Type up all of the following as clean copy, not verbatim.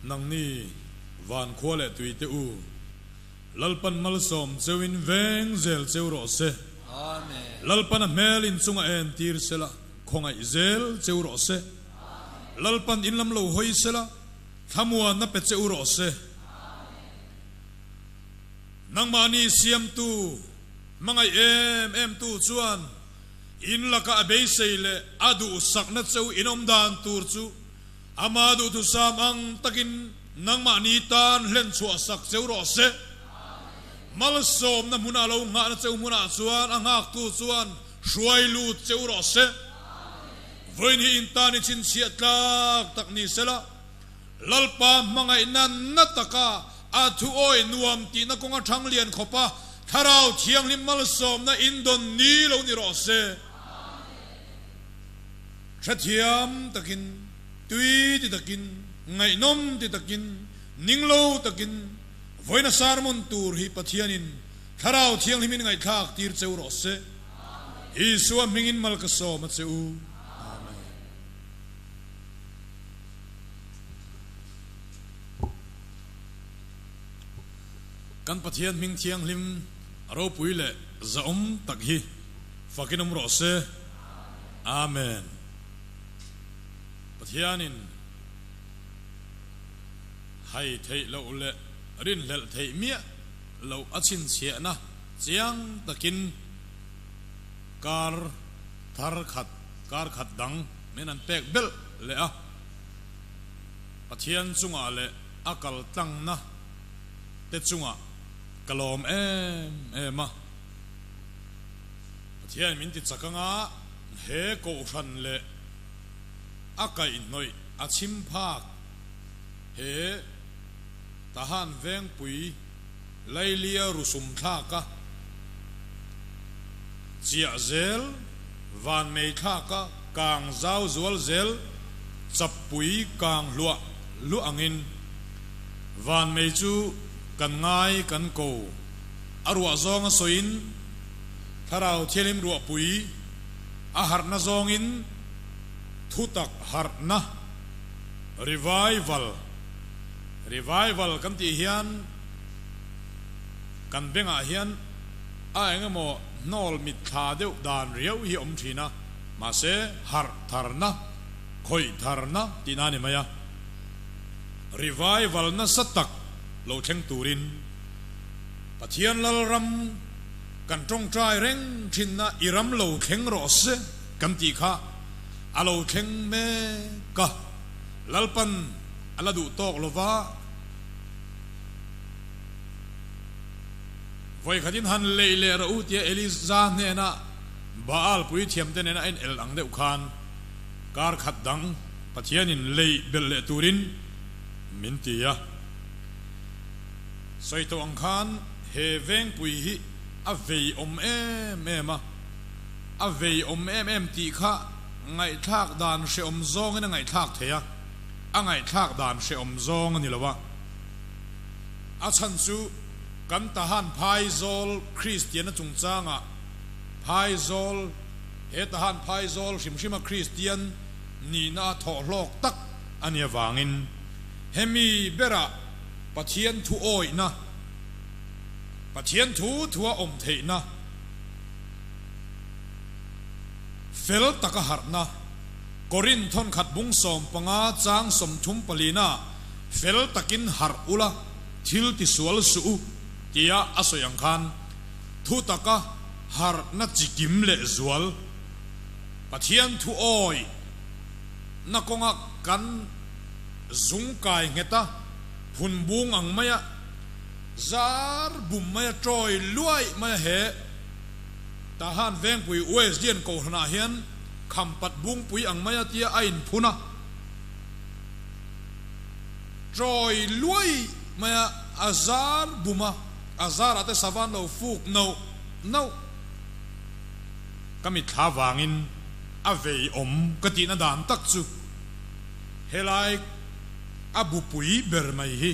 nang ni van khole tui te u lalpan mal som chewin veng zel chewro se Amen. lalpan a mel in chunga en tir sela khongai zel chewro se lalpan in lam lo hoi sela thamua na pe chewro se nang mani siam tu mangai em tu chuan in laka abei seile adu sakna cheu inom dan tur chu amadu tu sam ang takin nang mani tan hlen chua sak cheu ro se mal som na muna lo nga na cheu muna chuan angak tu chuan hruai lu cheu ro se voin hi intani chin sia tlak tak ni sela lalpa mangai nan nataka a thu oi nuam ti na konga thang lian khopa tharau thiang lim mal som na indon ni lo ni ro se Shathiam takin tui ti takin ngai nom ti takin ninglo takin voina sarmon tur hi pathianin tharau thiang himin ngai thak tir cheu ro se Isua mingin mal ka so ma cheu amen kan pathian ming thiang lim ro puile zaom tak hi fakinom ro se amen pathianin hai thei lo le rin lel thei mia lo achin chia na chiang takin kar khat dang menan pek bel le a pathian chunga le akal tang na te chunga kalom em a pathian min ti chakanga he ko ran le akai noi achim phak he tahan veng pui lailia rusum thaka chia zel van mei thaka kang zau zual zel chap pui kang lu angin van mei chu kan ngai kan ko arwa zonga soin tharau thelim ru pui a harna zongin thutak harna revival kan ti hian kan benga hian a engemaw nol mit tha deuh dan riau hi om thina ma se har tharna khoi tharna tinani maya revival na satak lo theng turin pathian lal ram kan tong trai reng thinna iram lo theng ro se kan ti kha alo theng me ka lalpan aladu tok lova voi khatin han leile ra u tia eliza ne na baal pui thiam te ne na en el ang deuh khan kar khat dang pathianin lei bel le turin min tia soito ang khan he veng pui hi a vei om em a vei om em ti kha ngai thak dan she om zong na ngai thak theya a ngai thak dan she om zong ani lawa a chan chu kan tahan phaizol Christian chung changa phaizol he tahan phaizol shimshima Christian ni na tho hlok tak ania wangin hemi bera pathian thu oi na pathian thu thua om thei na fel taka harna korin thon khat bung som panga chang som thum palina fel takin har ula thil ti sual su tia asoyang khan thu taka har na chikim le zual pathian thu oi na konga kan zung kai ngeta hun bung ang maya zar bum maya troi luai maya he tahan veng pui ues dian ko hna hian khampat bung pui ang maya tia ain phuna troi luai maya azar buma azar ate savan lo fuk no kami thawangin avei om katina dan tak chu helai abu pui ber mai hi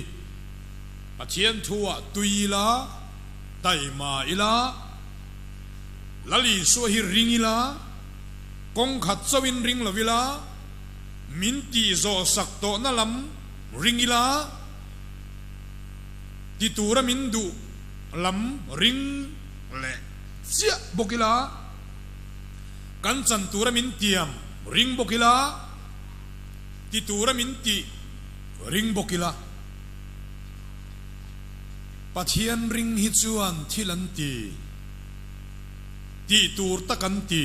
pathian thua tuila taima ila lali so hi ringila kong khat chawin ring lovila minti zo sak to na lam ringila ti tura min du lam ring le sia bokila kan chan tura min tiam ring bokila ti tura min ti ring bokila pathian ring hi chuan thilan ti tur ta kan ti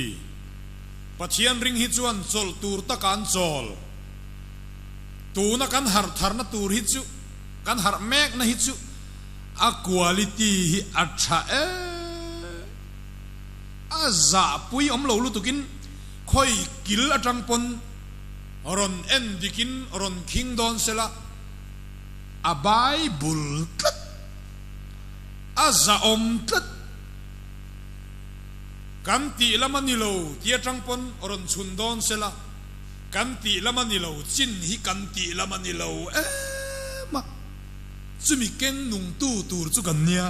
pathian ring hi chuan chol tur ta kan chol tu na kan har thar na tur hi chu kan har mek na hi chu a quality hi acha a za pui om lo lu tukin khoi kil atang pon ron en dikin ron king don sela a bible tat a za om tat kan ti lamanilo tia tang pon ron chun don sela kan ti lamanilo chin hi kan ti lamanilo ma chumi ken nung tu tur chu kan nia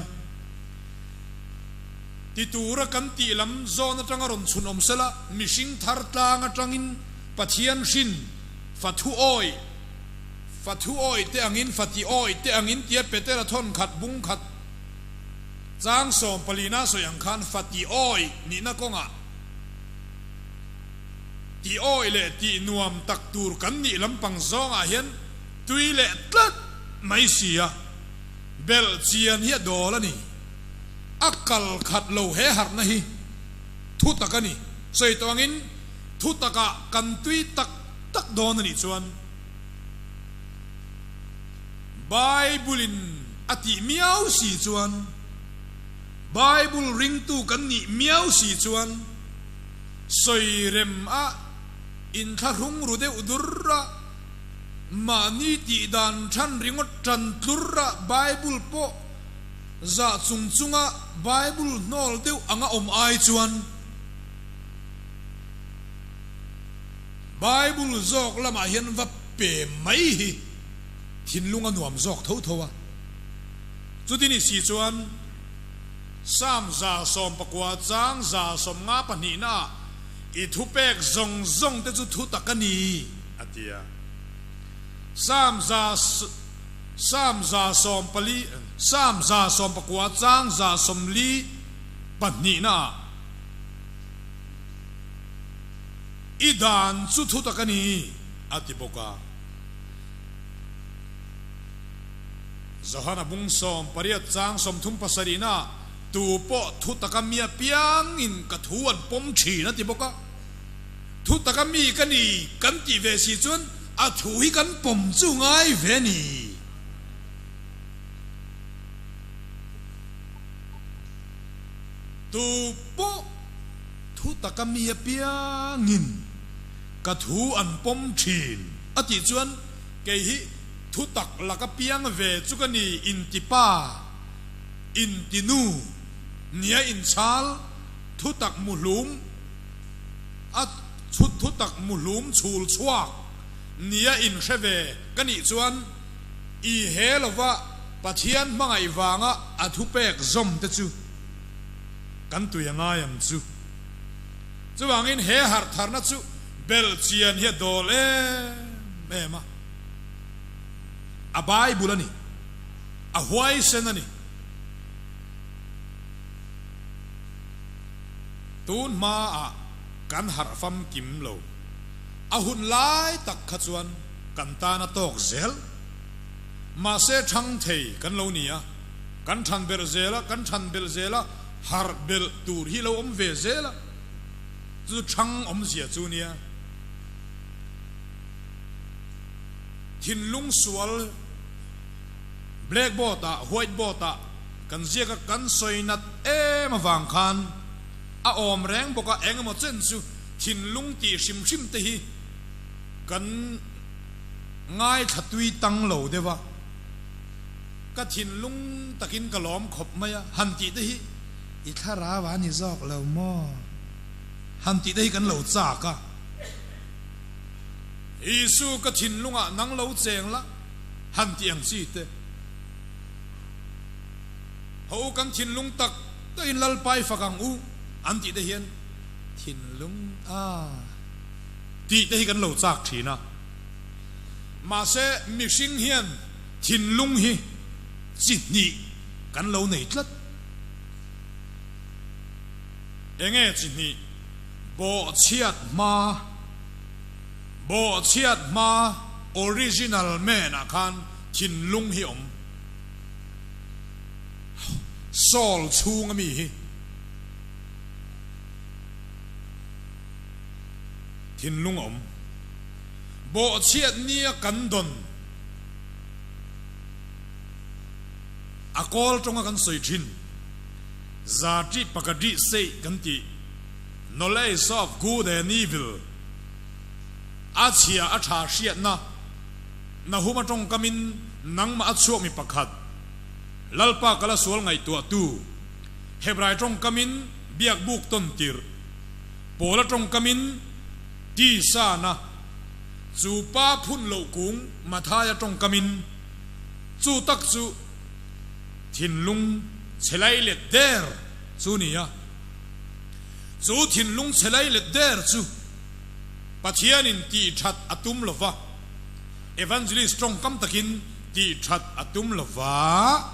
ti tura kan ti lam zona tanga ron chun om sela mishing thar tanga tangin pathian shin fathu oi te angin fati oi te angin tia petera thon khat bung khat chang som palina so yang khan fati oi ni na konga ti oi le ti nuam tak tur kan ni lampang zonga hian tui le tlat mai sia bel chian hi dola ni akal khat lo he har na hi thu takani sei tawangin thu taka kan tui tak don ni chuan bible in ati miau si chuan bible ring tu kan ni miau si chuan soi rem a in tharung rude udurra mani ti dan than ringot tran turra bible po za chungchunga bible nol deu anga om ai chuan bible zok lama hian va pe mai hi thinlunga nuam zok tho thowa chutini si chuan sam za som pakwa chang za som nga pani na i thu pek zong te chu thu takani atia sam za som pali sam za som pakwa chang za som li pani na idan chu thu takani atipoka zahana bung som pariat chang som thum pasarina tu po thu takamia piang in kathuan pom thi na tipoka thu takami kani kan ti ve si chun a thu hi kan pom chu ngai ve ni tu po thu takamia piang in kathu an pom thin ati chuan ke hi thu tak laka piang ve chukani intipa intinu nia in chal thu tak mulum at thu tak mulum chul chuak nia in kheve kani chuan i helova pathian mangai wanga athu pek zom te chu kan tu yanga yam chu chuwangin he har tharna chu bel chian hi dol mema a bible ani a huai sen ani tun ma a kan har fam kim lo a hun lai tak khachuan kan ta na tok zel ma se thang thei kan lo nia kan than bel zela har bel tur hi lo om ve zela chu thang om zia chu nia thin lung sual blackboard a whiteboard a kan zia ka kan soinat ma wang khan a om reng boka engmo chen chu thin lung ti sim te hi kan ngai thatui tang lo dewa ka thin lung takin kalom khop maya han ti te hi i thara wa ni zok lo mo han ti te hi kan lo cha ka isu ka thin lunga nang lo cheng la han ti ang chi te ho kan thin lung tak to in lal pai fakang u an ti te hian thin lung ti te hi kan lo chak thina mà sẽ mi sinh hiền thiên lung hi chỉ nhị cắn lâu này rất nghe chỉ nhị bộ chiết ma original man à khan thiên lung hi Saul chung mi hi thiên lung bộ chiết nia cắn đòn akol trong kan soi thin zati pakadi sei kan ti knowledge of good and evil achia atha hriat na huma trong kamin nangma achuak mi pakhat lalpa kala sual ngai tu hebrai trong kamin biak buk ton tir pola trong kamin ti sa na chu pa phun lo kung mathaya trong kamin chu tak chu thiên lung chelai le der chu nia chu thiên lung chelai le der chu pathian in ti that atum lova evangelist trong kam takin ti that atum lova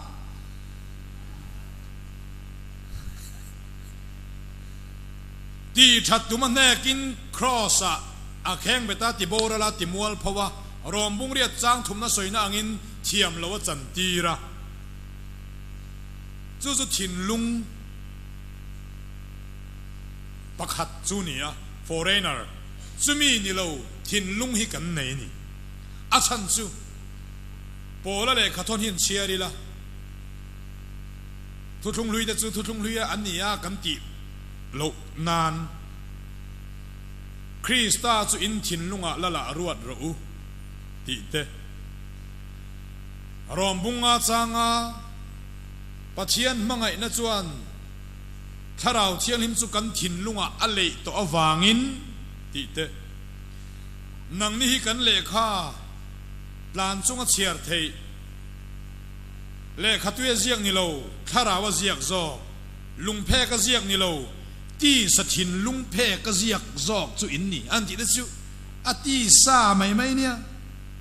ti that tum nekin cross a kheng beta ti bora la ti mual phawa rom bung ria chang thum na soina angin thiam lo chan ti ra chu thiên lung pakhat chu nia foreigner chumi ni lo thiên lung hi kan nei ni a chan chu pola le khathon hin chiari la thu thung lui de chu thu thung lui an nia kan ti lo nan Krista chu in thiên lunga lala ruat ro ti te rom bunga changa pathian mangai na chuan tharau thiang him chu kan thiên lunga alei to awangin ti te nang ni hi kan lekha plan chunga chiar thei lekha tu ziak ni lo tharawa ziak zo lungphe ka ziak ni lo ti sa thiên lungphe ka ziak zok chu in ni an ti de chu ati sa mai mai nia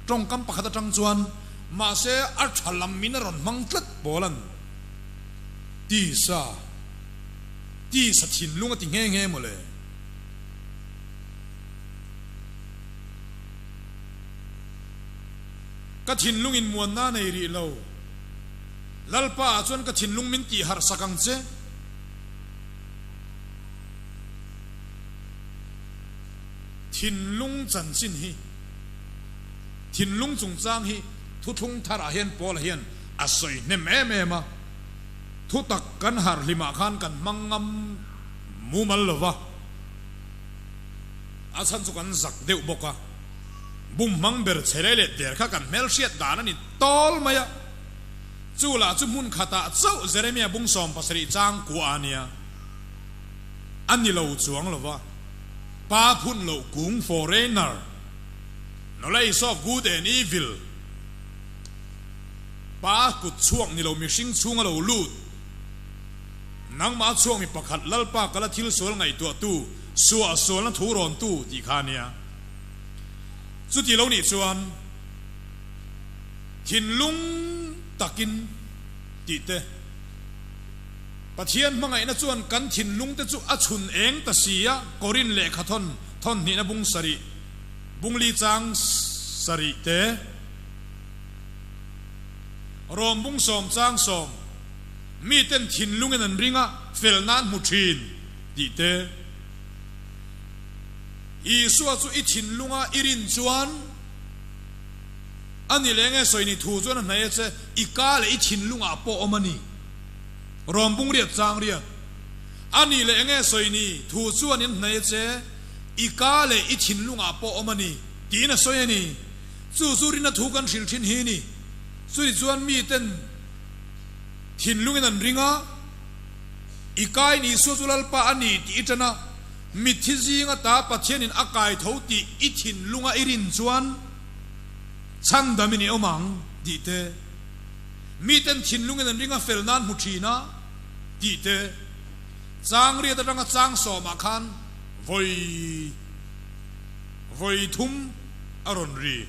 trong kam pakhat tang chuan ma se ar thalam min ron mangtlat bolan ti sa thiên lunga ti nge mo le ka thiên lung in muan na nei ri lo lalpa chuan ka thiên lung min ti har sakang che thiên lung chan sin hi thiên lung chung chang hi thu thung thara hian pol hian asoi ne me ma thu tak kan har lima khan kan mangam mumal lova asan chu kan zak deu boka bum mang ber chelele der kha kan mel siat dan ani tol maya chula chu mun khata chau jeremia bung som pasri chang ku ania ani lo chuang lova pa phun lo kung foreigner knowledge of good and evil pa ku chuang ni lo mi sing chung lo lut nang ma chuang mi pakhat lalpa kala thil sol ngai tu suwa sol na thu ron tu ti khania chu ti lo ni chuan thiên lung takin ti te pathian mangai na chuan kan thiên lung te chu a chun eng ta sia korin le khathon thon ni na bung sari bung li chang sari te rom bung som chang som mi ten thiên lung en ringa fel nan mu thin ti te Isua chu I thiên lunga irin chuan ani lenge soini thu chuan na che ika le I thiên lunga po omani rombung riat chang ria ani lenge soini thu chuan in na che ika le I thiên lunga po omani ti na soyani chu chu rina thu kan thil thin hi ni chu chuan mi ten thiên lungin an ringa ikai ni su zulal pa ani ti itana mithizinga ta pathianin akai thoti I thiên lunga irin chuan chandamini omang dite miten thiên lungin an ringa felnan muthina dite changri ta ranga chang so ma khan voi thum aron ri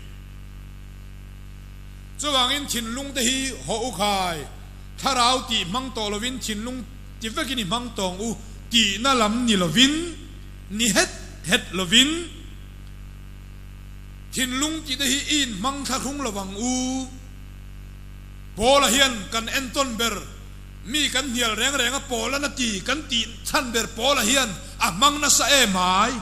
chuang in thin lung te hi ho u khai tharau ti mang to lovin thin lung ti vekini mang tong u ti na lam ni lovin ni het lovin thin lung ti te hi in mang tha khung lawang u pola hian kan enton ber mi kan hial reng a pola na ti kan ti than ber pola hian a mang na sa e mai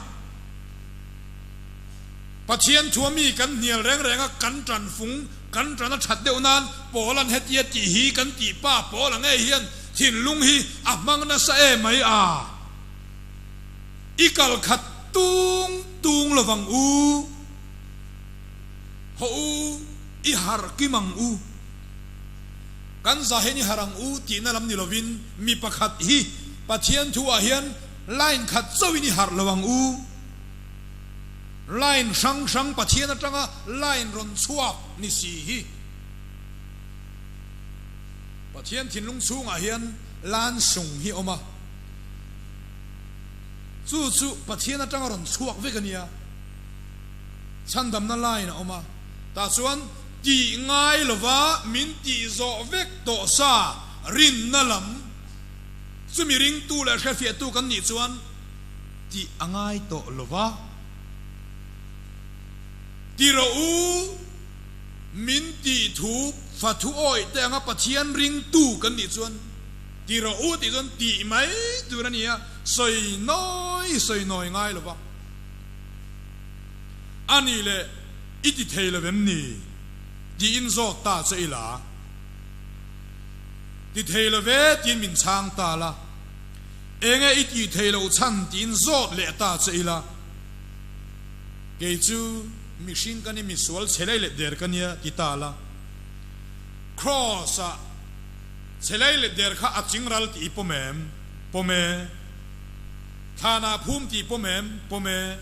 pathian thua mi kan hial reng a kan tran phung kan tran a that deuh nan polan hetia ti hi kan ti pa pola nge hian thin lung hi a mang na sa e mai a ikal khat tung lawang u ho u i har ki mang u kan zaheni harang u ti na lam ni lovin mi pakhat hi pathian thu a hian line khat chawini har lawang u line sang pathian atanga line ron chuak ni si hi pathian thinlung chung a hian lan sung hi oma chu pathian atanga ron chuak vekania chandam na line oma ta chuan ti ngai lova min ti zo vek to sa rin na lam chumi ring tu la khafia tu kan ni chuan ti angai to lova ti ro u min ti thu fa thu oi te anga pathian ring tu kan ni chuan ti ro u ti chuan ti mai tu na nia soi noi ngai lova ani le iti thele vem ni di in zok ta che ila di thele ve tin min chang ta la enge iti thele u chan tin zok le ta che ila ke chu machine kan mi sual chelai le der kan ya ti ta la cross a chelai le der kha aching ral ti pome thana phum ti pome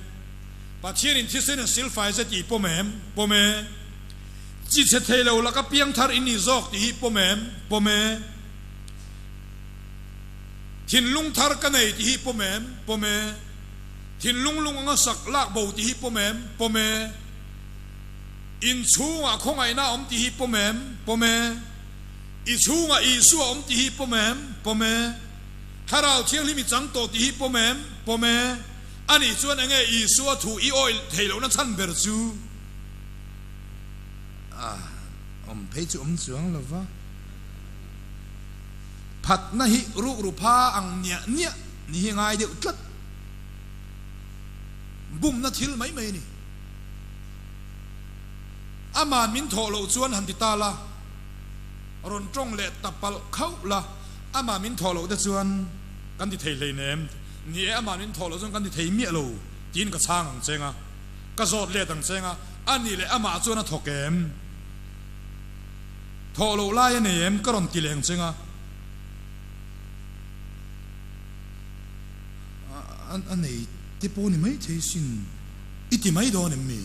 pathian in thisen silfai za ti pome chi che thelo la ka piang thar ini zok ti pome thin lung thar ka nei ti pome thin lung nga sak lak bo ti pome in chunga khongai na om ti pome i chunga i su om ti pome tharau thiang limi chang to ti pome ani chuan enge i su thu i oil thelo na chan ber chu phei chu chuang lova phat na hi ru pha ang nia ni hi ngai de tlat bum na thil mai ni aman min tholo chuan han ti ta la ron trong le tapal khau la ama min tholo de chuan kan ti thei le nem ni aman min tholo chuan kan ti thei mi lo tin ka chang ang chenga ka zot le tang chenga ani le ama chuan a thokem tholo la ya nem ka ron ti leng chenga an nei te po ni mai thei sin iti mai do nem mi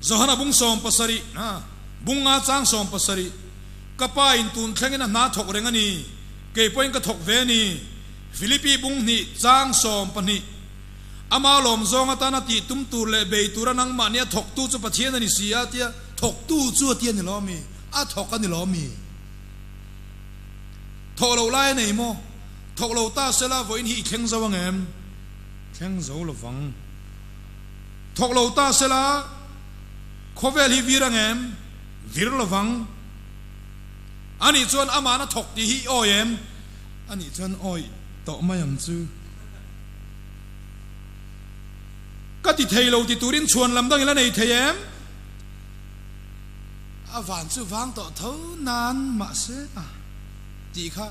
zohana bung som pasari bunga chang som pasari kapa in tun thlengina na thok rengani ke point ka thok ve ni philippi bung ni chang som pani ama lom zonga tana ti tum tur le be turanang mania thok tu chu pathian ani sia tia thok tu chu tia ni lo mi a thok ani lo mi tholo lai nei mo thok lo ta sela voin hi thleng zawang em thleng zo lovang thok lo ta sela khovel hi virang em vir lovang ani chuan amana thok ti hi o em ani chuan oi to mayam chu ka ti theilo ti turin chuan lam dang ila nei theyem avan chu wang to tho nan ma se ti kha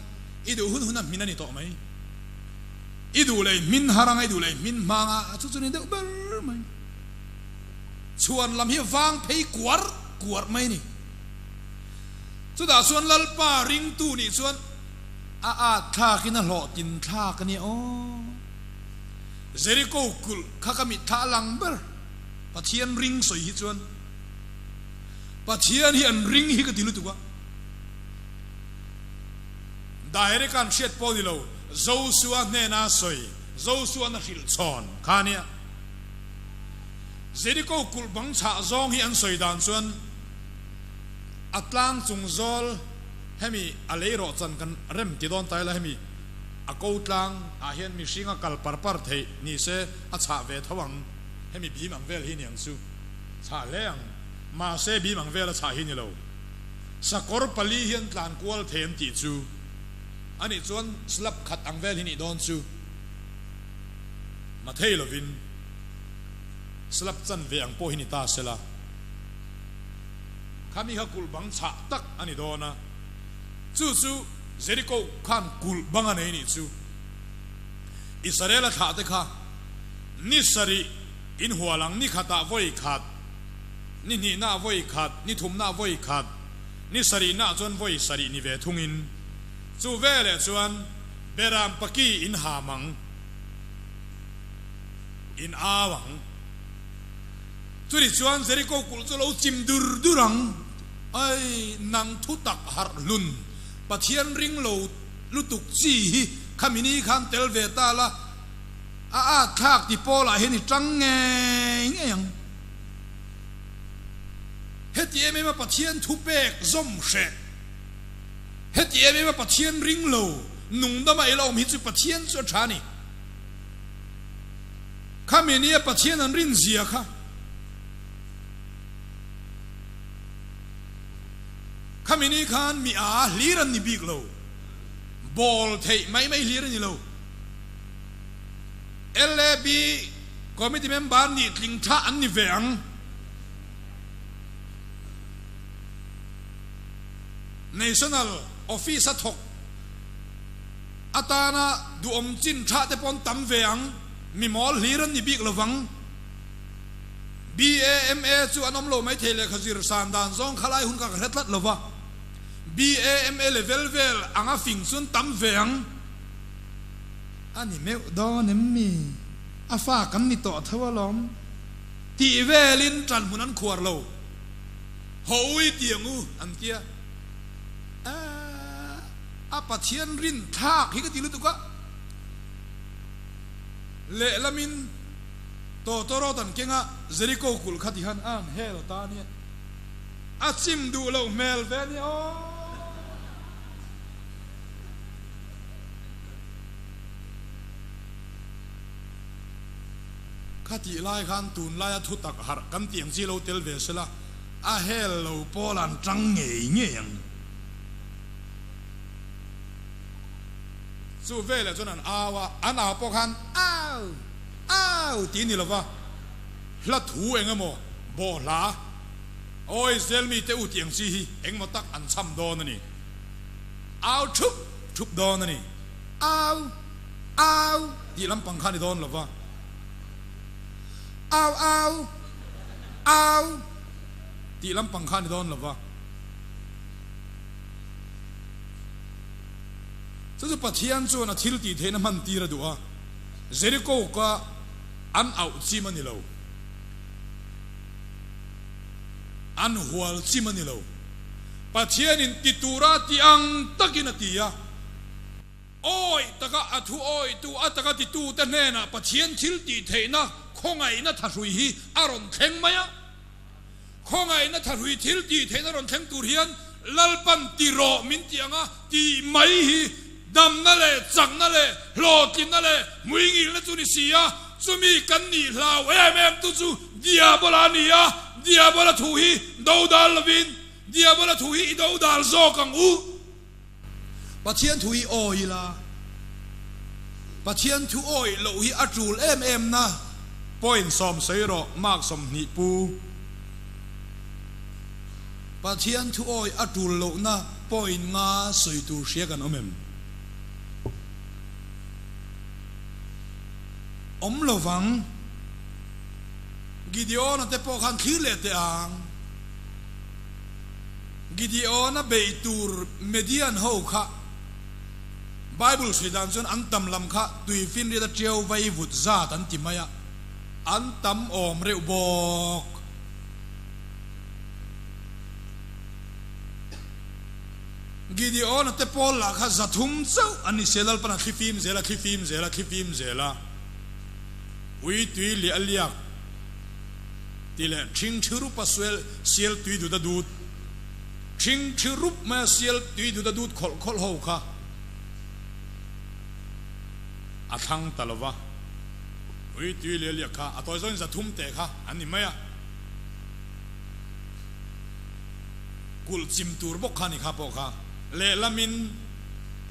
idu hun min ani to mai idu le min harang idu le min manga chu chu ni de ber mai chuan lam hi wang phei kuar mai ni chu da chuan lalpa ring tu ni chuan a tha kina lo tin tha ka ni o Jericho kul khakami tha lang ber pathian ring soi hi chuan pathian hi an ring hi ka dilu tu wa daire kan shet po ni lo Joshua ne na soi Joshua na hil chon khania Jericho kul bang cha zong hi an soi dan chuan atlang chung zol hemi aleiro chan kan rem ti don tai la hemi a ko tlang a hian mi singa kal par thei ni se a cha ve thawang hemi bi mang vel hi niang chu cha leng ma se bi mang vel a cha hi ni lo sakor pali hian tlan kwal them ti chu ani chuan slap khat ang vel hi ni don chu ma thei lovin slap chan ve ang po hi ni ta sela kami ha kul bang cha tak ani dona chu Jericho khan kul bang anei ni chu Israel kha te kha ni sari in hualang ni khata voi khat ni na voi khat ni thum na voi khat ni sari na chon voi sari ni ve thungin chu ve le chuan beram paki in hamang in awang turi chuan Jericho kul cholo chim durang ai nang thu tak har lun pathian ring lo lutuk chi khamini khan tel ve ta la a thak ti pola heni tang nge yang heti eme ma pathian thu pek zom she heti eme ma pathian ring lo nung da mai lo mi chu pathian chu thani khamini pathian an rin zia kha khamini khan mi a liran ni big lo bol thei mai liran ni lo LB committee member ni tling tha an ni veang national office athok atana du om chin tha te pon tam veang mi mol liran ni big lovang BAMA chu anom lo mai thele khazir san dan zong khalai hun ka hretlat lova BAMA level vel anga fing sun tam veang ani me do nem mi afa kan ni to thawalom ti velin tran munan khuar lo hoi tiangu an tia a pathian rin thak hi ka tilu tu ka le lamin to ro tan kenga Jericho kul khati han an hel ta ni a chim du lo mel ve ni o khati lai khan tun lai thu tak har kan tiang chi lo tel ve sela a hel lo polan tang nge yang su ve le chuan an awa an a po khan au ti ni lova hla thu engamo bo la oi selmi te u tiang chi hi engmo tak an cham don ani au thup don ani au ti lam pang khan ni don lova au ti lam pang khan ni don lova chu pathian chu na thil ti theina man ti ra duwa Jericho ka an au chi mani lo an hual chi mani lo pathian in titura ti ang takina tia oi taka athu oi tu ataka ti tu ta nena pathian thil ti theina khongai na tharui hi aron theng maya khongai na tharui thil ti theina ron theng tur hian lalpan ti ro min tianga ti mai hi dam na le chang na le lo tin na le muingi na chu ni sia chumi kan ni hlaw em tu chu diabola nia diabola thu hi do dal vin diabola thu hi do dal zo kang u pathian thu hi oi la pathian thu oi lo hi atul em na point som seiro mak som ni pu pathian thu oi atul lo na point nga soi tu sia kan omem om lovang Gideon te po khan khile te ang Gideon beitur median ho kha Bible sidan chon antam lam kha tui fin ri da treo vai vut za tan timaya antam om reu bok Gideon te po la kha zathum chau ani selal pana khifim zela ui tui li aliak tile ching chiru paswel siel tui du da dut ching chirup ma sial tui du da dut khol ho kha athang talwa ui tui le le kha atoi zon za thum te kha ani maya kul chim tur bok khani kha po kha le lamin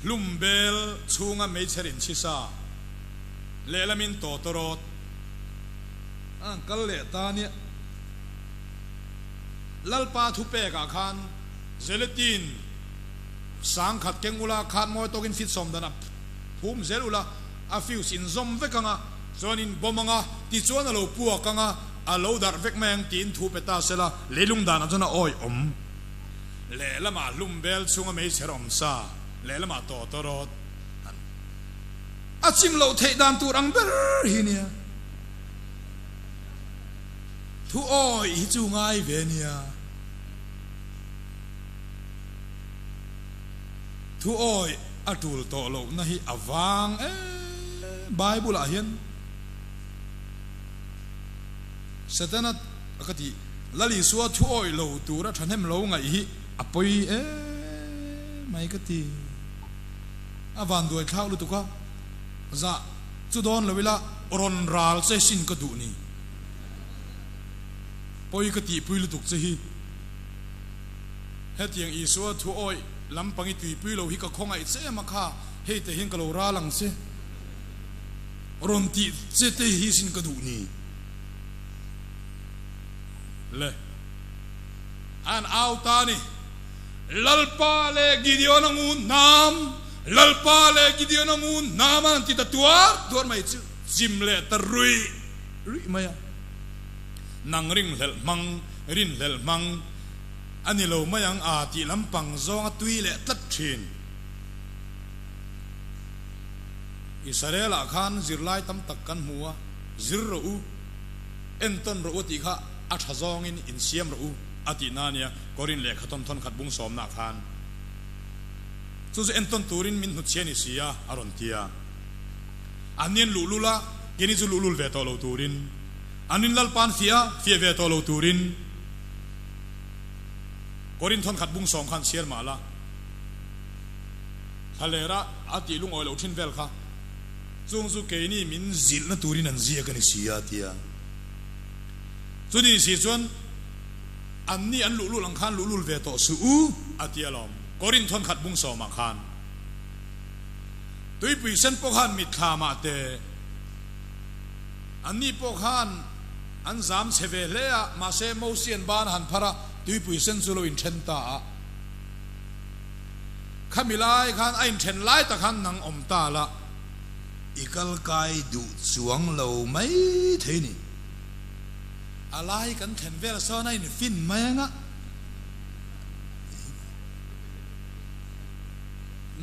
lumbel chunga me cherin chisa le lamin to torot an kal le ta ni lalpa thu pe ka khan gelatin sang khat kengula khat moi tokin fit som dana phum zelula a fiu sin zom vekanga zonin bomanga ti chuan alo puwa kanga alo dar vek meng tin thu peta sela lelung dana chona oi le lama lumbel chunga me cherom sa le lama to torot achim lo thei dan tur ang ber hinia thu oi hi chu ngai ve nia thu oi atul to lo na hi awang bible a hian satana akati lali suwa thu oi lo tura thanem lo ngai hi apoi mai kati avan duai thau lu tu ka za chu don lovila ron ral se sin ka du ni poi kati pui lu tuk che hi hetiang i suwa thu oi lampangi tui pui lo hi ka khonga i che ma kha he te hin ka lo ra lang se ron ti che te hi sin ka du ni le an au ta ni lalpa le gideon ngun nam lalpa le gideon ngun nam an ti ta tuar mai chu jim le tarui ri maya nang ring lel mang rin lel mang ani lo mayang a ti lampang zong tui le tlat thin Israel a khan zirlai tam tak kan muwa zir ro u enton ro ti kha a thazong in siam ro u ati nania korin le khaton thon khat bung som na khan chu enton turin min hu cheni sia aron tia anien lulula keni chu lulul ve to lo turin anin lal pan fia ve to lo turin korin thon khat bung som khan siar mala halera ati lung oi lo thin vel kha chung chu ke ni min zil na turin an zia kan sia tia chu ni si chuan anni an lulu lang khan lulul ve to su u atialom korin thon khat bung som ma khan tui pui sen po khan mit kha ma te anni po khan an zam cheve le a ma se mo sian ban han phara tui pui sen zulo in then ta khamilai khan ain then lai ta khan nang om ta la ikal kai du chuang lo mai the ni alai kan then vel so nai ni fin mai nga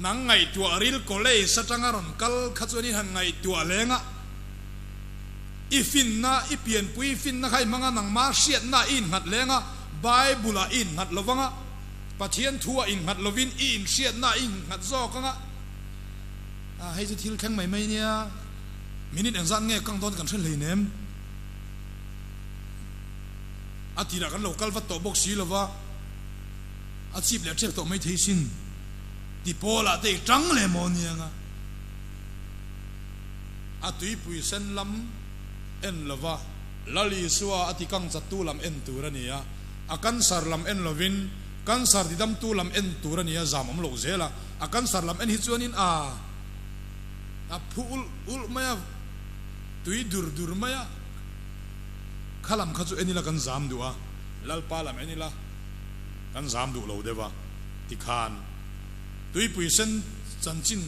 nang ngai tu aril kole satangaron kal khachoni han ngai tu alenga ifin na ipien pui fin na khai manga nang ma siat na in hat lenga bible in hat lovanga pathian thua in hat lovin in siat na in hat zo kanga hay chu thil khang mai mai nia minute an zan nge kang don kan thlen leinem atira kan local vat to box si lova achip le chep to mai thei sin ti pola te tang le monia nga atui pui sen lam en lova lali suwa ati kang chatu lam en turania akan sar lam en lovin kan sar didam tu lam en turania zamam lo zela akan sar lam en hi chuanin a phul ul maya tui dur maya khalam khachu enila kan zam duwa lalpa lam enila kan zam du lo dewa ti khan tui pui sen chanchin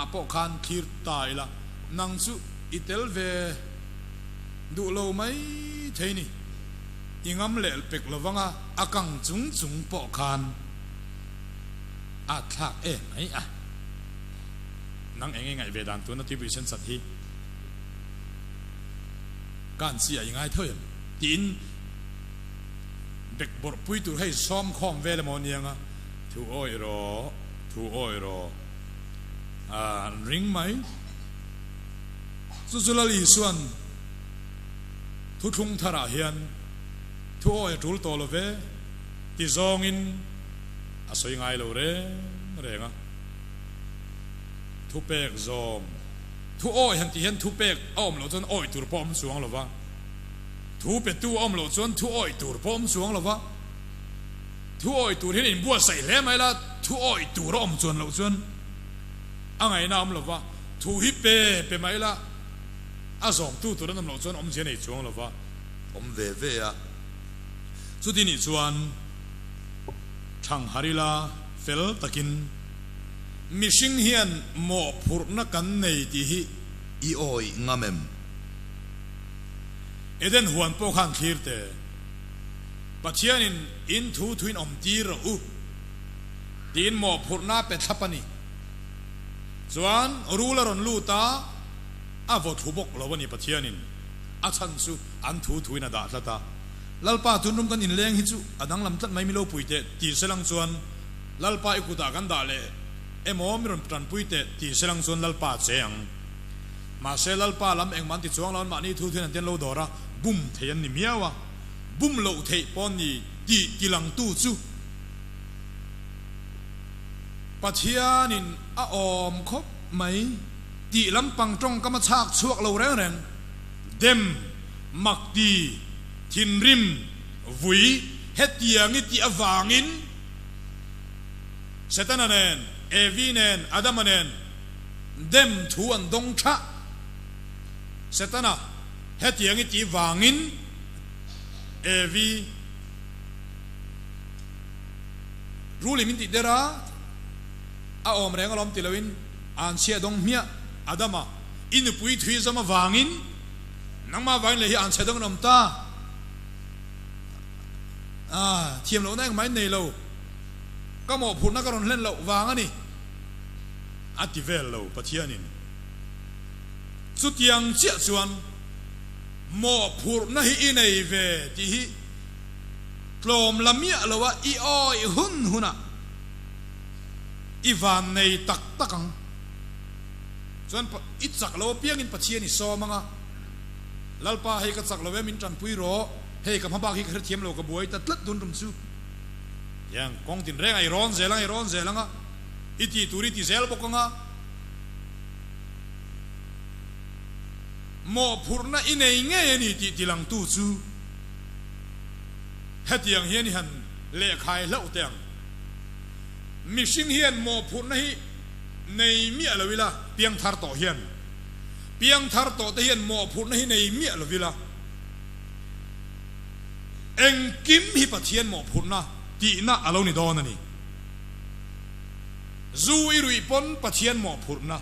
apo khan khir taila nang chu itel ve du lo mai theini ingam lel pek lowanga akang chung po khan a thak ai a nang enge ngai ve dan tu na ti pui sen sat hi kan sia ingai thoyam tin dek bor pui tu hei som khom vele monianga thu oi ro ring mai susulali suan thu thung thara hian thu oi tul to lo ve ti zong in soi ngai lo re nga thu pek zom thu oi han ti hen thu pek om lo chon oi tur pom suang lo wa thu pe tu om lo chon thu oi tur pom suang lo wa thu oi tur hin in bua sai le mai la thu oi tur om chon lo chon angai na om lo wa thu hi pe mai la a zom tu tur nam lo chon om chen ei chuang lo wa om ve a chu ti ni chuan thang harila fel takin mishing hian mo phurna kan nei ti hi i oi ngamem eden huan po khan thirte pathianin in thu thuin om tir u tin mo phurna pe thapani chuan rularon luta a vo thubok lowani pathianin a chan su an thu thuina da hlata lalpa tunrum kan in leng hi chu adang lam tat mai mi lo puite ti selang chuan lalpa ikuta kan da le emom ron tran puite ti selang chuan lalpa cheang ma se lalpa lam eng man ti chuang lawn ma ni thu thuin an ten lo dora bum theyan ni miawa bum lo thei pon ni ti tilang tu chu pathianin a om khop mai ti lampang tong kama chak chuak lo reng reng dem makti thin rim vui hetiang ti awangin setananen evinen adamanen dem thu an dong tha setana hetiang ti wangin evi ruli min ti dera a om reng alom tilawin an sia dong mia adama inu pui thui zama wangin nangma wang le hi an sia dong nom ta thiam lo nang mai nei lo ka mo phun na ka ron len lo wang ani ati vel lo pathianin chu tiang chia chuan mo phur na hi inei ve ti hi tlom lamia lowa i oi hun huna i van nei tak takang chuan i chak lo piang in pathiani so manga lalpa hei ka chak lo ve min tran pui ro hei ka phaba ki khar thiam lo ka buai ta tlat dun rum chu yang kong tin reng ai ron zelanga iti turi ti zel bokonga mo phurna inei nge ni ti tilang tu chu hetiang hian han le khai lau teng mishing hian mo phurna hi nei mi alawila piang thar to te hian mo phurna hi nei mi alawila eng kim hi pathian mo phurna ti na alo ni don ani zu irui pon pathian mo phurna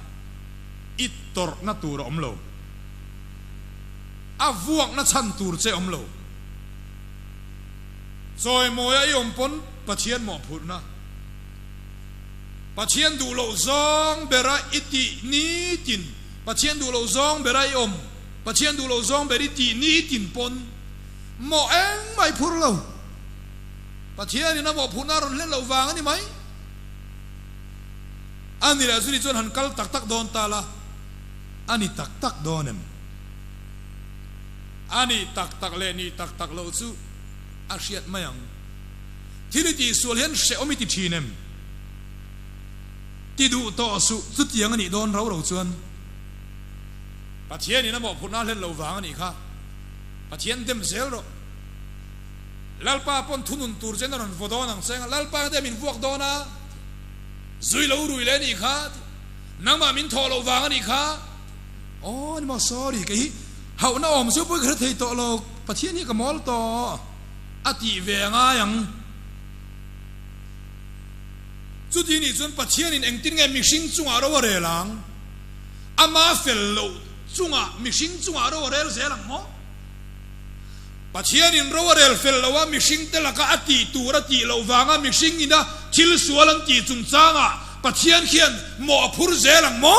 itor na tur omlo avuak na chan tur che omlo soi moya yom pon pathian mo phurna pathian du lo zong bera iti ni tin pathian du lo zong bera om pathian du lo zong beri ti ni tin pon mo eng mai phur lo pathian ni na mo phurna ron len lo wang ani mai ani la zuni chon han kal tak tak don tala ani tak tak donem ani tak tak le ni tak tak lo chu asiat mayang thiliti sualhen se omiti thinem ti du to su tiang ani don ro ro chuan pathian ni na mo phurna len lo wang ani kha pathian dem zel ro lalpa pon thunun tur chen ron vodon ang seng lalpa de min vuak dona zui lo rui le ni kha nangma min tho lo wang ani kha ni ma sorry ke hi hau na om su pui khar thei to lo pathian ni ka mol to ati ve nga yang chu ti ni chun pathian in engtin nge mixing chunga ro re lang ama fel lo chunga mixing chunga ro re ze lang mo pathian in ro rel fel lo wa mixing te la ka ati tu ra ti lo wanga mixing ina thil sualan ti chung changa pathian khian mo phur ze lang mo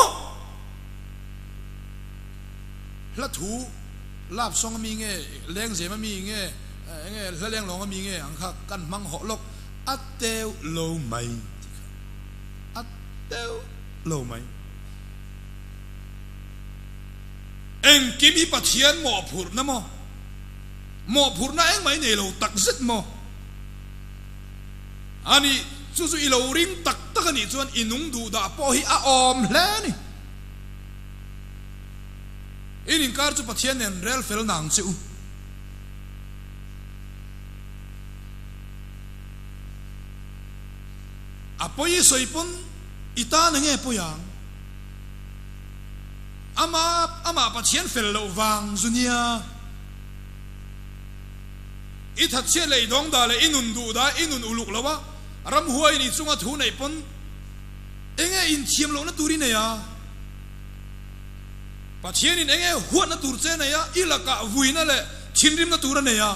la thu lap song mi nge leng ze ma mi nge nge la leng long mi nge ang kha kan mang ho lok ateu lo mai eng kimi pathian mo phur na mo phur na eng mai nei lo tak zet mo ani chu chu ilo ring tak tak ani chuan inung du da po hi a om hle ni in kar chu pathian nen rel fel nang chu apoi soipon ita na nge poyang ama pathian fel lo wang zunia ithat che lei dong da le inun du da inun uluk lawa ram huai ni chunga thu nei pon enge in thiam lo na turi ne ya pathian in enge huat na tur che ne ya ilaka vuina le chinrim na tur ne ya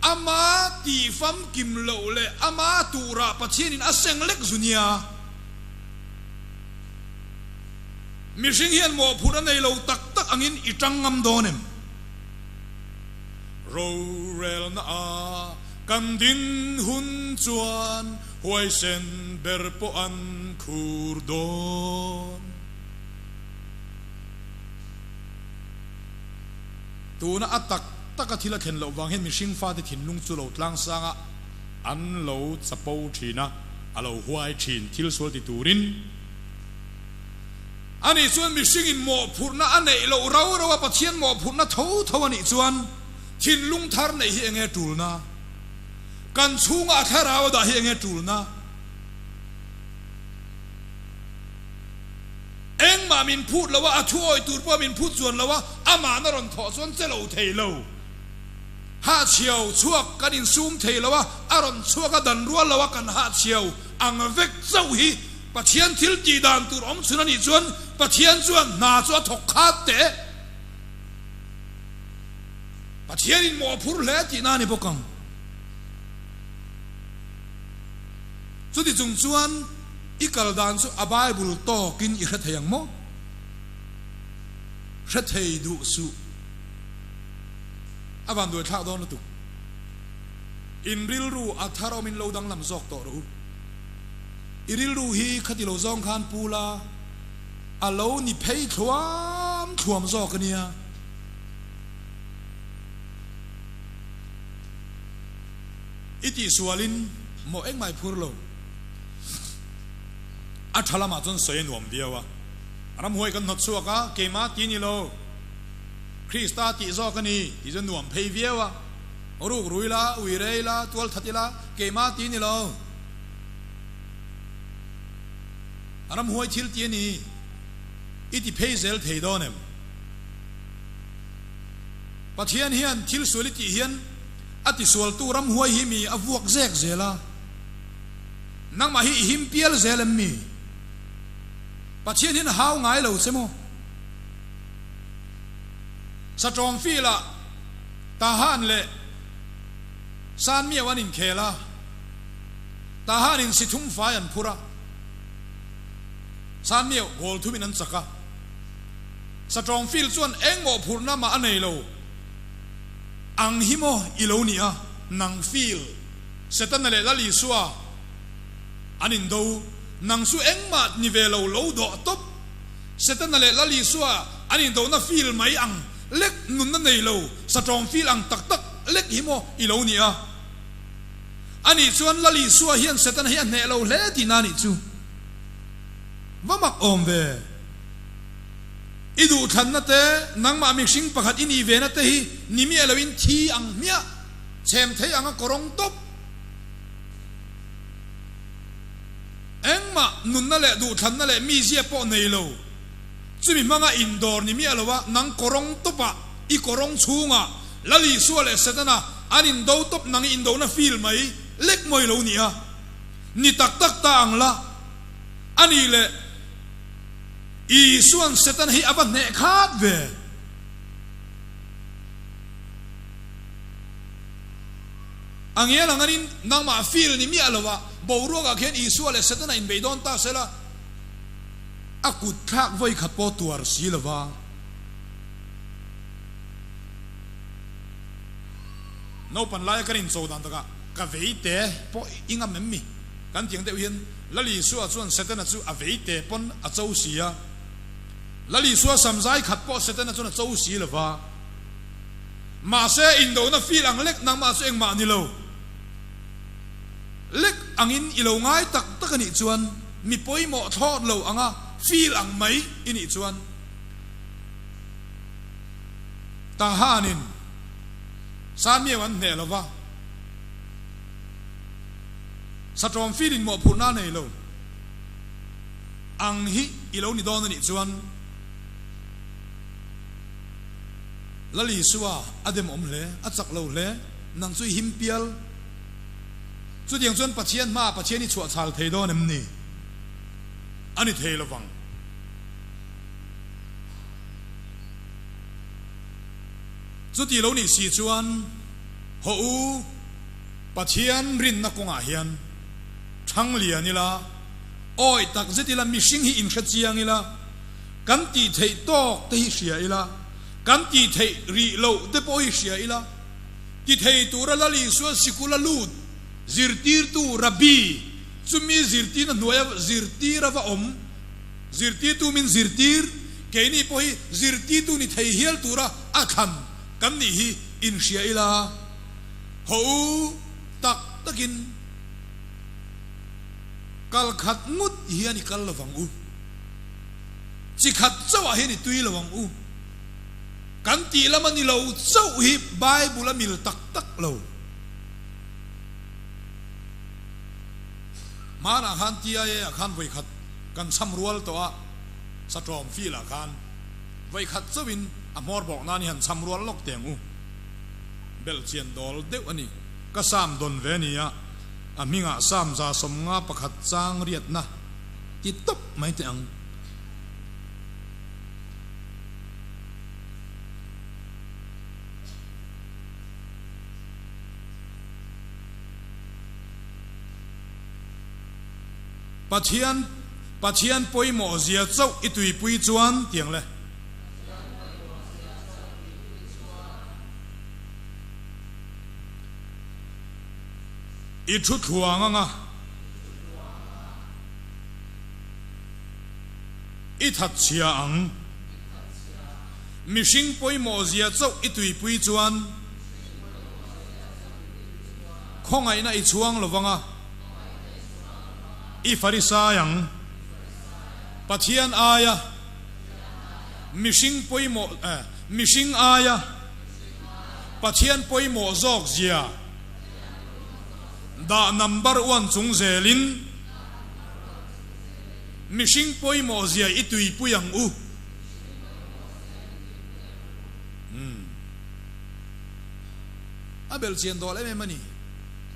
ama ti fam kim lo le ama tura pathian in aseng lek zunia mishing hian mo phura nei lo tak tak angin itang ngam donem ro rel na a kan din hun chuan huai sen ber po an khur don tuna atak takathila khen lo wang hen mishing fa de thin lung chu lo tlang sanga an lo chapo thina alo huai thin thil sol ti turin ani chuan mishing in mo phurna anei lo rau rawa pathian mo phurna tho tho ani chuan thin lung thar nei hi enge tulna kan chunga tharaw da hi enge tulna eng ma min phut lawa athuoi turpa min phut chuan lawa ama na ron tho chuan chelo theilo ha chiao chuak kan in sum theilawa aron chuaka dan rual lawa kan ha chiao ang vek chau hi pathian thil ti dan tur om chuna ni chuan pathian chuan na chu thok khat te pathian in mo phur le ti na ni bokang chu ti chung chuan ikal dan chu a bible to kin I kha thayang mo kha thei du su aban do thak don tu in ril ru atharo min lo dang lam zok to ru iril ru hi khati lo zong khan pula alo ni phei thuam zok ania iti sualin mo eng mai phur lo athala ma chon soin wom biawa ram hoi kan not suaka ke ma ti ni lo Krista ti zo kani ti zen nuam phei biawa oru ruila uireila tual thatila ke ma ti ni lo aram hoi thil ti ni iti phei zel thei donem pathian hian thil sualiti hian ati sual tu ram huai hi mi avuak zek zela nang ma hi him pial zelem mi pathian hin hau ngai lo chemo sa trong fi la ta han le san mi wanin khela ta han in sithum fa yan phura san mi gol thu min an chaka sa trong fil chuan engo phurna ma anei lo ang himo ilonia nang feel setan le lali suwa anin do nang su engma ni velo lo do top setan le lali suwa anin do na feel mai ang lek nun na nei lo sa tong feel ang tak tak lek himo ilonia ani chuan lali suwa hian setan hian ne lo le ti na ni chu wamak om ve idu than na te nang ma mixing pakhat ini ve na te hi nimi alawin thi ang mia chem thei anga korong top engma nun na le du than na le mi zia po nei lo chumi manga indoor nimi alawa nang korong topa I korong chunga lali suale setana anin do top nang indo na feel mai lek moi lo nia ni tak tak ta ang la ani le I suan setan hi aban ne khat ve angel anganin nang ma feel ni mi alawa boro ga khen I suale setan in beidon ta sela akut thak voi khat po tuar silwa no pan lai karin so dan ta ka veite po inga memmi kan tiang de hian lali suwa chuan setan chu a veite pon a chau sia lali suwa samzai khat po setan chu na chau si lova ma se indo na feel ang lek nang ma chu eng ma ni lo lek angin ilo ngai tak takani chuan mi poimo thot lo anga feel ang mai ini chuan ta hanin samia wan ne lova satrom feeling mo phuna nei lo ang hi ilo ni don ni chuan lali suwa adem om le achak lo le nang chui himpial chu diang chuan pathian ni chua chal thei do nem ni ani thei lovang chu ti lo ni si chuan ho u pathian rin na konga hian thang lian ila oi tak zetila mishing hi in khachiang ila kan ti thei tok te hi sia ila kan ti thei ri lo te po hi sia ila ti thei tura lali so sikula lut zirtir tu rabbi chumi zirtir na noya zirtir ava om zirtir tu min zirtir keini po hi zirtir tu ni thei hial tura akhan kan ni hi in sia ila ho tak takin kal khat ngut hiani kal lawang u chi khat chawa hiani tui lawang u kan ti lamani lo chau hi bible mil tak tak lo mana han ti ai khan voi khat kan samrual to a satrom fila khan voi khat chawin amor bok na ni han samrual lok teng u bel chen dol deu ani ka sam don ve ni ya aminga sam za som nga pakhat chang riat na ti top mai te ang pathian poimo zia chau itui pui chuan tiang le i thu thuanga nga i that chia ang mishing poimo zia chau itui pui chuan khongai na i chuang lovanga i farisayang pathian aya mishing poimo mishing aya pathian poimo zok zia da number 1 chung zelin mishing poimo zia itui puyang u abel chen dole me mani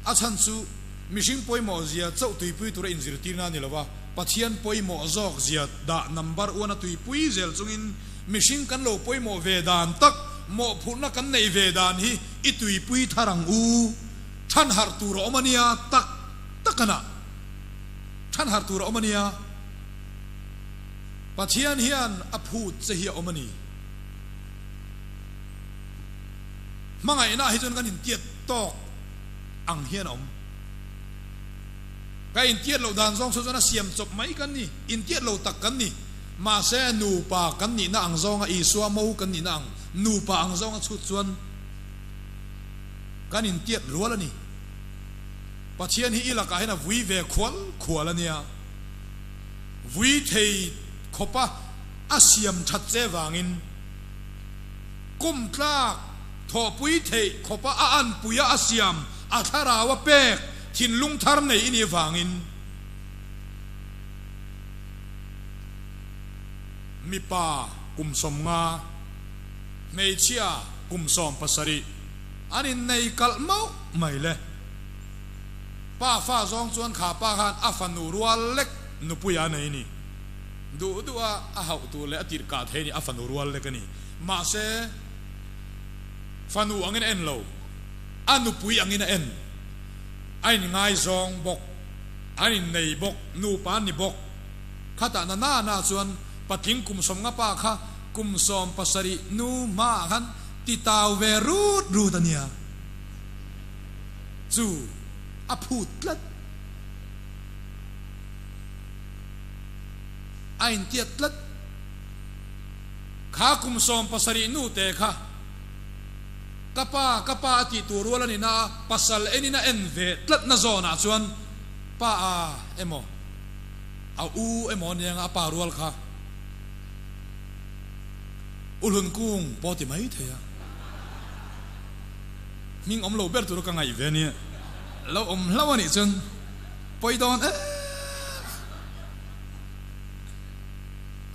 achan chu mishing poimo zia chau tui pui tura in zirtirna ni lawa pathian poimo zok zia da number 1 tui pui zel chungin mishing kan lo poimo vedan tak mo phuna kan nei vedan hi itui pui tharang u than har tur omania tak takana than har tur omania pathian hian aphut che hi omani mangai na hi jon kan in tiat tok ang hian om ka in tiat lo dan zong so na siam chop mai kan ni in tiat lo tak kan ni ma se nu pa kan ni na ang zong a i suwa mo kan ni na ang nu pa ang zong a chu chuan kan in tiat rual ani pathian hi ila ka hena vui ve khwal ania vui thei khopa asiam that che wangin kum tlak tho pui thei khopa a an puya asiam a thara wa pek thin lung thar nei ini wangin mi pa kum som nga nei chia kum som pasari anin nei kal mau mai le pa fa zong chuan kha pa han afanu rual lek nu puya nei ni du a hau tu le atir ka the ni afanu rual lek ani ma se fanu angin en lo anu pui angin en ai ngai zong bok ai nei bok nu pa ni bok khata na chuan pating kum som nga pa kha kum som pasari nu ma han ti taw ve ru tania chu aphut lat ain tiat lat kha kum som pasari nu te kha kapa ati turwala ni na pasal eni na enve tlat na zona chuan pa a emo a u emo ne nga pa rual kha ulun kung poti mai theya ming om lo ber tur ka ngai ve ni lo om lawani chun poi don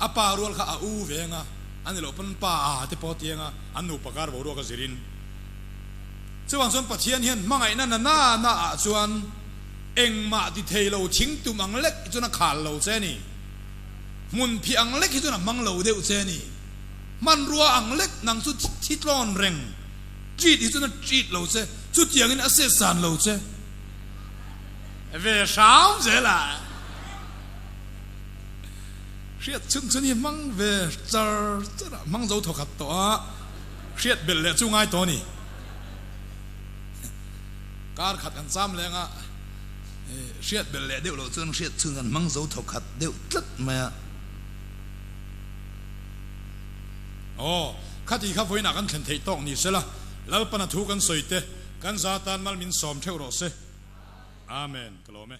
apa rual kha a u ve nga ani lo pan pa a te poti nga anu pakar bo ro ka zirin chuan chuan pathian hian mangai na na chuan engma ti theilo thing tu mang lek chuna khal lo che ni mun phi ang lek hi chuna mang lo deu che ni man ruwa ang lek nang chu thitlon reng treat hi chuna treat lo che chu tiang in ase san lo che ve sham je la riết chung chung ni mang về char chara mang dấu thọc hạt to riết bel le chung ai to ni kar khat an sam le nga riết bel le deu lo chung riết chung an mang dấu thọc hạt deu tlat ma khati kha voi na kan thlen thei tong ni sela lalpana thu kan soite kan zatan mal min som theu ro se amen klome